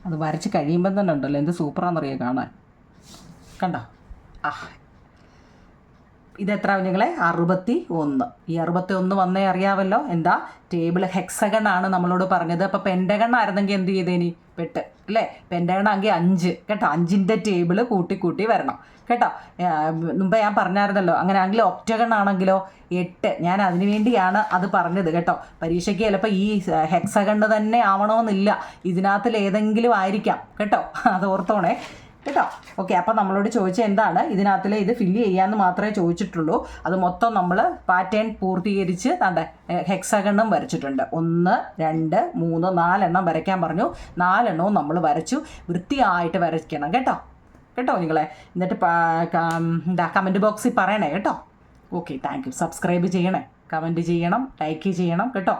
അത് വരച്ച് കഴിയുമ്പം തന്നെ ഉണ്ടല്ലോ എന്ത് സൂപ്പറാണെന്നറിയാം കാണാൻ. കണ്ടോ? ഇതെത്ര കുഞ്ഞുങ്ങളെ? 61. ഈ 61 വന്നേ അറിയാമല്ലോ. എന്താ? ടേബിൾ ഹെക്സഗൺ ആണ് നമ്മളോട് പറഞ്ഞത്. അപ്പോൾ പെൻറ്റഗൺ ആയിരുന്നെങ്കിൽ എന്ത് ചെയ്തേനി? പെട്ട് അല്ലേ? പെൻറ്റഗൺ ആണെങ്കിൽ 5 കേട്ടോ. 5ൻ്റെ ടേബിൾ കൂട്ടി വരണം കേട്ടോ. മുമ്പ് ഞാൻ പറഞ്ഞായിരുന്നല്ലോ. അങ്ങനെ ആണെങ്കിൽ ഒക്ടഗൺ ആണെങ്കിലോ 8. ഞാൻ അതിനു വേണ്ടിയാണ് അത് പറഞ്ഞത് കേട്ടോ. പരീക്ഷയ്ക്ക് ചിലപ്പോൾ ഈ ഹെക്സഗണ് തന്നെ ആവണമെന്നില്ല, ഇതിനകത്തിൽ ഏതെങ്കിലും ആയിരിക്കാം കേട്ടോ. അത് ഓർത്തോണേ കേട്ടോ. ഓക്കെ, അപ്പം നമ്മളോട് ചോദിച്ചത് എന്താണ്? ഇതിനകത്തിൽ ഇത് ഫില്ല് ചെയ്യാമെന്ന് മാത്രമേ ചോദിച്ചിട്ടുള്ളൂ. അത് മൊത്തം നമ്മൾ പാറ്റേൺ പൂർത്തീകരിച്ച് ഹെക്സഗണും വരച്ചിട്ടുണ്ട്. 1 2 3 4 എണ്ണം വരയ്ക്കാൻ പറഞ്ഞു. 4 എണ്ണവും നമ്മൾ വരച്ചു. വൃത്തിയായിട്ട് വരയ്ക്കണം കേട്ടോ. കേട്ടോ നിങ്ങളെ. എന്നിട്ട് കമൻറ്റ് ബോക്സിൽ പറയണേ കേട്ടോ. Okay, thank you. സബ്സ്ക്രൈബ് ചെയ്യണേ, കമൻറ്റ് ചെയ്യണം, ലൈക്ക് ചെയ്യണം കേട്ടോ.